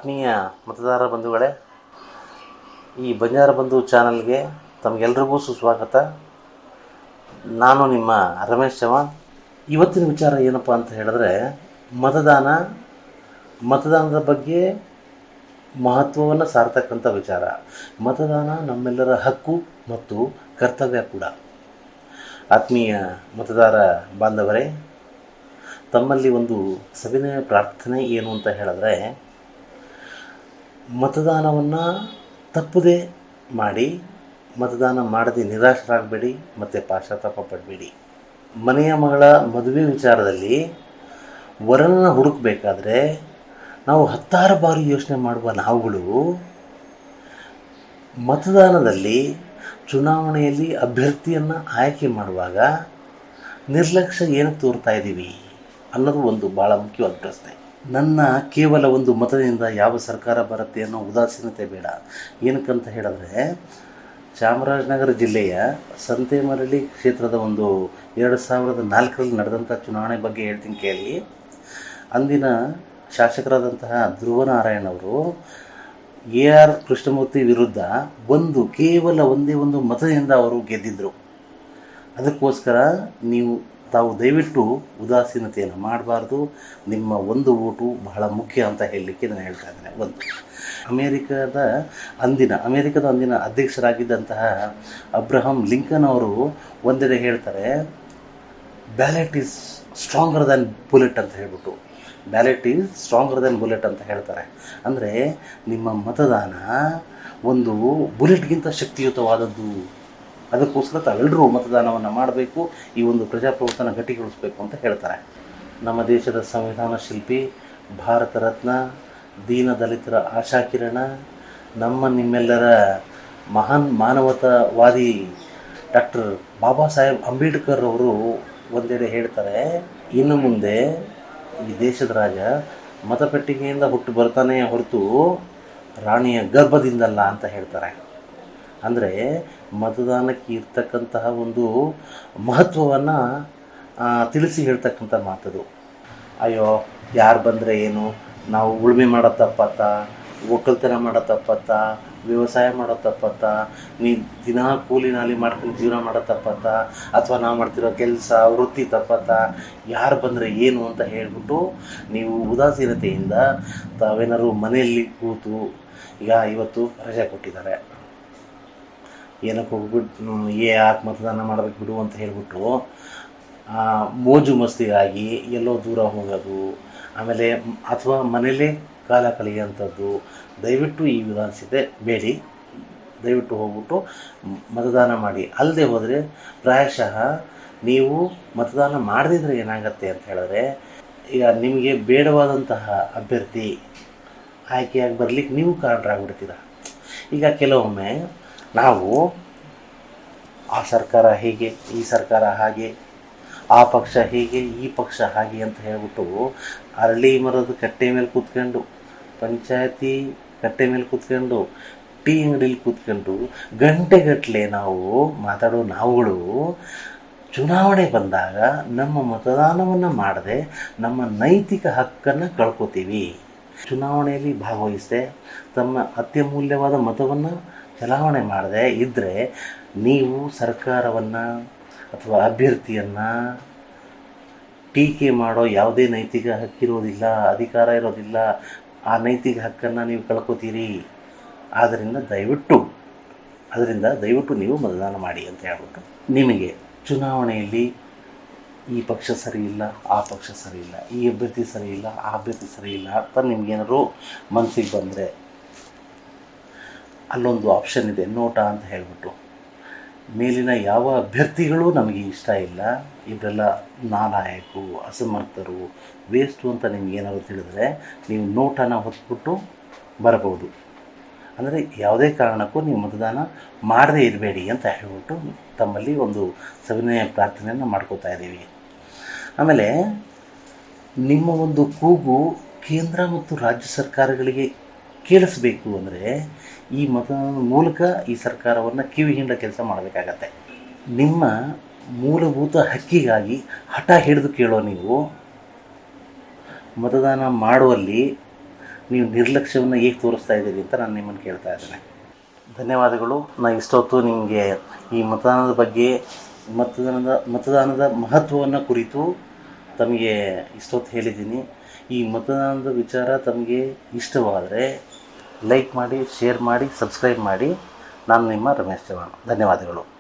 ಆತ್ಮೀಯ ಮತದಾರ ಬಂಧುಗಳೇ, ಈ ಬಂಜಾರ ಬಂಧು ಚಾನಲ್ಗೆ ತಮಗೆಲ್ರಿಗೂ ಸುಸ್ವಾಗತ. ನಾನು ನಿಮ್ಮ ರಮೇಶ್ ಚವಾಣ್. ಇವತ್ತಿನ ವಿಚಾರ ಏನಪ್ಪ ಅಂತ ಹೇಳಿದ್ರೆ, ಮತದಾನದ ಬಗ್ಗೆ ಮಹತ್ವವನ್ನು ಸಾರ್ತಕ್ಕಂಥ ವಿಚಾರ. ಮತದಾನ ನಮ್ಮೆಲ್ಲರ ಹಕ್ಕು ಮತ್ತು ಕರ್ತವ್ಯ ಕೂಡ. ಆತ್ಮೀಯ ಮತದಾರ ಬಾಂಧವರೇ, ತಮ್ಮಲ್ಲಿ ಒಂದು ಸವಿನಯ ಪ್ರಾರ್ಥನೆ ಏನು ಅಂತ ಹೇಳಿದ್ರೆ, ಮತದಾನವನ್ನು ತಪ್ಪದೇ ಮಾಡಿ, ಮತದಾನ ಮಾಡದೆ ನಿರಾಶರಾಗಬೇಡಿ ಮತ್ತು ಪಶ್ಚಾತ್ತಾಪ ಪಡಬೇಡಿ. ಮನೆಯ ಮಗಳ ಮದುವೆ ವಿಚಾರದಲ್ಲಿ ವರನನ್ನು ಹುಡುಕಬೇಕಾದ್ರೆ ನಾವು 10 ಬಾರಿ ಯೋಚನೆ ಮಾಡುವ ನಾವುಗಳು ಮತದಾನದಲ್ಲಿ ಚುನಾವಣೆಯಲ್ಲಿ ಅಭ್ಯರ್ಥಿಯನ್ನು ಆಯ್ಕೆ ಮಾಡುವಾಗ ನಿರ್ಲಕ್ಷ್ಯ ಏನಕ್ಕೆ ತೋರ್ತಾ ಇದ್ದೀವಿ ಅನ್ನೋದು ಒಂದು ಭಾಳ ಮುಖ್ಯವಾದ ಪ್ರಶ್ನೆ. ನನ್ನ ಕೇವಲ ಒಂದು ಮತದಿಂದ ಯಾವ ಸರ್ಕಾರ ಬರುತ್ತೆ ಅನ್ನೋ ಉದಾಸೀನತೆ ಬೇಡ. ಏನಕ್ಕಂತ ಹೇಳಿದ್ರೆ, ಚಾಮರಾಜನಗರ ಜಿಲ್ಲೆಯ ಸಂತೇಮರಳಿ ಕ್ಷೇತ್ರದ ಒಂದು 2004ರಲ್ಲಿ ನಡೆದಂಥ ಚುನಾವಣೆ ಬಗ್ಗೆ ಹೇಳ್ತೀನಿ ಕೇಳಿ. ಅಂದಿನ ಶಾಸಕರಾದಂತಹ ಧ್ರುವನಾರಾಯಣ್ ಅವರು AR ಕೃಷ್ಣಮೂರ್ತಿ ವಿರುದ್ಧ ಕೇವಲ ಒಂದೇ ಒಂದು ಮತದಿಂದ ಅವರು ಗೆದ್ದಿದ್ದರು. ಅದಕ್ಕೋಸ್ಕರ ತಾವು ದಯವಿಟ್ಟು ಉದಾಸೀನತೆಯನ್ನು ಮಾಡಬಾರ್ದು. ನಿಮ್ಮ ಒಂದು ಓಟು ಬಹಳ ಮುಖ್ಯ ಅಂತ ಹೇಳಲಿಕ್ಕೆ ನಾನು ಹೇಳ್ತಾ ಇದ್ದೇನೆ. ಅಮೇರಿಕದ ಅಂದಿನ ಅಧ್ಯಕ್ಷರಾಗಿದ್ದಂತಹ ಅಬ್ರಹಂ ಲಿಂಕನ್ ಅವರು ಒಂದೆಡೆ ಹೇಳ್ತಾರೆ, ballot is stronger than bullet ಅಂತ ಹೇಳ್ಬಿಟ್ಟು. Ballot is stronger than bullet ಅಂತ ಹೇಳ್ತಾರೆ. ಅಂದರೆ ನಿಮ್ಮ ಮತದಾನ ಒಂದು ಬುಲೆಟ್ಗಿಂತ ಶಕ್ತಿಯುತವಾದದ್ದು. ಅದಕ್ಕೋಸ್ಕರ ತಾವೆಲ್ಲರೂ ಮತದಾನವನ್ನು ಮಾಡಬೇಕು, ಈ ಒಂದು ಪ್ರಜಾಪ್ರಭುತ್ವನ ಗಟ್ಟಿಗೊಳಿಸಬೇಕು ಅಂತ ಹೇಳ್ತಾರೆ. ನಮ್ಮ ದೇಶದ ಸಂವಿಧಾನ ಶಿಲ್ಪಿ, ಭಾರತ ರತ್ನ, ದೀನ ದಲಿತರ ಆಶಾಕಿರಣ, ನಿಮ್ಮೆಲ್ಲರ ಮಹಾನ್ ಮಾನವತಾವಾದಿ ಡಾಕ್ಟರ್ ಬಾಬಾ ಸಾಹೇಬ್ ಅಂಬೇಡ್ಕರ್ ಅವರು ಒಂದೆಡೆ ಹೇಳ್ತಾರೆ, ಇನ್ನು ಮುಂದೆ ಈ ದೇಶದ ರಾಜ ಮತಪೆಟ್ಟಿಗೆಯಿಂದ ಹುಟ್ಟು ಬರ್ತಾನೆ ಹೊರತು ರಾಣಿಯ ಗರ್ಭದಿಂದಲ್ಲ ಅಂತ ಹೇಳ್ತಾರೆ. ಅಂದರೆ ಮತದಾನಕ್ಕೆ ಇರ್ತಕ್ಕಂತಹ ಒಂದು ಮಹತ್ವವನ್ನು ತಿಳಿಸಿ ಹೇಳ್ತಕ್ಕಂಥ ಮಾತದು. ಅಯ್ಯೋ, ಯಾರು ಬಂದರೆ ಏನು, ನಾವು ಉಳುಮೆ ಮಾಡೋ ತಪ್ಪತ್ತ, ಒಕ್ಕಲ್ತನ ಮಾಡೋ ತಪ್ಪತ್ತ, ವ್ಯವಸಾಯ ಮಾಡೋ ತಪ್ಪತ್ತ, ದಿನ ಕೂಲಿ ನಾಲಿ ಮಾಡ್ಕೊಂಡು ಜೀವನ ಮಾಡೋ ತಪ್ಪತ್ತ, ಅಥವಾ ನಾವು ಮಾಡ್ತಿರೋ ಕೆಲಸ ವೃತ್ತಿ ತಪ್ಪತ್ತ, ಯಾರು ಬಂದರೆ ಏನು ಅಂತ ಹೇಳ್ಬಿಟ್ಟು ನೀವು ಉದಾಸೀನತೆಯಿಂದ ತಾವೇನಾದ್ರು ಮನೆಯಲ್ಲಿ ಕೂತು, ಈಗ ಇವತ್ತು ರಜೆ ಕೊಟ್ಟಿದ್ದಾರೆ, ಏನಕ್ಕೆ ಹೋಗ್ಬಿಟ್ಟು ಯಾಕೆ ಮತದಾನ ಮಾಡಬೇಕು ಬಿಡು ಅಂತ ಹೇಳ್ಬಿಟ್ಟು ಮೋಜು ಮಸ್ತಿಗಾಗಿ ಎಲ್ಲೋ ದೂರ ಹೋಗೋದು, ಆಮೇಲೆ ಅಥವಾ ಮನೇಲೇ ಕಾಲ ಕಳೆಯುವಂಥದ್ದು. ದಯವಿಟ್ಟು ಈ ಉದಾಸೀನತೆ ಬೇಡಿ. ದಯವಿಟ್ಟು ಹೋಗ್ಬಿಟ್ಟು ಮತದಾನ ಮಾಡಿ. ಅಲ್ಲದೆ ಹೋದರೆ ಪ್ರಾಯಶಃ ನೀವು ಮತದಾನ ಮಾಡದಿದ್ರೆ ಏನಾಗತ್ತೆ ಅಂತ ಹೇಳಿದ್ರೆ, ಈಗ ನಿಮಗೆ ಬೇಡವಾದಂತಹ ಅಭ್ಯರ್ಥಿ ಆಯ್ಕೆಯಾಗಿ ಬರಲಿಕ್ಕೆ ನೀವು ಕಾರಣರಾಗ್ಬಿಡ್ತೀರ. ಈಗ ಕೆಲವೊಮ್ಮೆ ನಾವು ಆ ಸರ್ಕಾರ ಹೀಗೆ, ಈ ಸರ್ಕಾರ ಹಾಗೆ, ಆ ಪಕ್ಷ ಹೀಗೆ, ಈ ಪಕ್ಷ ಹಾಗೆ ಅಂತ ಹೇಳ್ಬಿಟ್ಟು ಅರಳಿ ಮರದ ಕಟ್ಟೆ ಮೇಲೆ ಕೂತ್ಕೊಂಡು, ಪಂಚಾಯತಿ ಕಟ್ಟೆ ಮೇಲೆ ಕೂತ್ಕೊಂಡು, ಟೀ ಅಂಗಡಿಲಿ ಕೂತ್ಕೊಂಡು ಗಂಟೆಗಟ್ಟಲೆ ನಾವು ಮಾತಾಡೋ ನಾವುಗಳು ಚುನಾವಣೆ ಬಂದಾಗ ನಮ್ಮ ಮತದಾನವನ್ನು ಮಾಡದೆ ನಮ್ಮ ನೈತಿಕ ಹಕ್ಕನ್ನು ಕಳ್ಕೊತೀವಿ. ಚುನಾವಣೆಯಲ್ಲಿ ಭಾಗವಹಿಸದೆ ತಮ್ಮ ಅತ್ಯಮೂಲ್ಯವಾದ ಮತವನ್ನು ಚಲಾವಣೆ ಮಾಡದೆ ಇದ್ದರೆ ನೀವು ಸರ್ಕಾರವನ್ನು ಅಥವಾ ಅಭ್ಯರ್ಥಿಯನ್ನು ಟೀಕೆ ಮಾಡೋ ಯಾವುದೇ ನೈತಿಕ ಹಕ್ಕಿರೋದಿಲ್ಲ, ಅಧಿಕಾರ ಇರೋದಿಲ್ಲ. ಆ ನೈತಿಕ ಹಕ್ಕನ್ನು ನೀವು ಕಳ್ಕೊತೀರಿ. ಅದರಿಂದ ದಯವಿಟ್ಟು ನೀವು ಮತದಾನ ಮಾಡಿ ಅಂತ ಹೇಳ್ಬಿಟ್ಟು, ನಿಮಗೆ ಚುನಾವಣೆಯಲ್ಲಿ ಈ ಪಕ್ಷ ಸರಿ ಇಲ್ಲ, ಆ ಪಕ್ಷ ಸರಿ ಇಲ್ಲ, ಈ ಅಭ್ಯರ್ಥಿ ಸರಿ ಇಲ್ಲ, ಆ ಅಭ್ಯರ್ಥಿ ಸರಿ ಇಲ್ಲ ಅಂತ ನಿಮಗೇನಾದ್ರು ಮನಸ್ಸಿಗೆ ಬಂದರೆ ಅಲ್ಲೊಂದು ಆಪ್ಷನ್ ಇದೆ, ನೋಟ ಅಂತ ಹೇಳ್ಬಿಟ್ಟು. ಮೇಲಿನ ಯಾವ ಅಭ್ಯರ್ಥಿಗಳೂ ನಮಗೆ ಇಷ್ಟ ಇಲ್ಲ, ಇವರೆಲ್ಲ ನಾಲಾಯಕು, ಅಸಮರ್ಥರು, ವೇಸ್ಟು ಅಂತ ನಿಮಗೇನಾದ್ರು ತಿಳಿದ್ರೆ ನೀವು ನೋಟನ್ನು ಹೊತ್ಬಿಟ್ಟು ಬರಬಹುದು. ಅಂದರೆ ಯಾವುದೇ ಕಾರಣಕ್ಕೂ ನೀವು ಮತದಾನ ಮಾಡದೇ ಇರಬೇಡಿ ಅಂತ ಹೇಳ್ಬಿಟ್ಟು ತಮ್ಮಲ್ಲಿ ಒಂದು ಸವಿನಯ ಪ್ರಾರ್ಥನೆಯನ್ನು ಮಾಡ್ಕೋತಾ ಇದ್ದೀವಿ. ಆಮೇಲೆ ನಿಮ್ಮ ಒಂದು ಕೂಗು ಕೇಂದ್ರ ಮತ್ತು ರಾಜ್ಯ ಸರ್ಕಾರಗಳಿಗೆ ಕೇಳಿಸ್ಬೇಕು ಅಂದರೆ ಈ ಮತದಾನದ ಮೂಲಕ ಈ ಸರ್ಕಾರವನ್ನು ಕಿವಿ ಹಿಂಡ ಕೆಲಸ ಮಾಡಬೇಕಾಗತ್ತೆ. ನಿಮ್ಮ ಮೂಲಭೂತ ಹಕ್ಕಿಗಾಗಿ ಹಠ ಹಿಡಿದು ಕೇಳೋ ನೀವು ಮತದಾನ ಮಾಡುವಲ್ಲಿ ನೀವು ನಿರ್ಲಕ್ಷ್ಯವನ್ನು ಹೇಗೆ ತೋರಿಸ್ತಾ ಇದ್ದೀರಿ ಅಂತ ನಾನು ನಿಮ್ಮನ್ನು ಕೇಳ್ತಾ ಇದ್ದೇನೆ. ಧನ್ಯವಾದಗಳು. ನಾನು ಇಷ್ಟೊತ್ತು ನಿಮಗೆ ಈ ಮತದಾನದ ಬಗ್ಗೆ ಮತದಾನದ ಮಹತ್ವವನ್ನು ಕುರಿತು ತಮಗೆ ಇಷ್ಟೊತ್ತು ಹೇಳಿದ್ದೀನಿ. ಈ ಮತದಾನದ ವಿಚಾರ ತಮಗೆ ಇಷ್ಟವಾದರೆ ಲೈಕ್ ಮಾಡಿ, ಶೇರ್ ಮಾಡಿ, ಸಬ್ಸ್ಕ್ರೈಬ್ ಮಾಡಿ. ನಾನು ನಿಮ್ಮ ರಮೇಶ್ ಚವ್ಹಾಣ್. ಧನ್ಯವಾದಗಳು.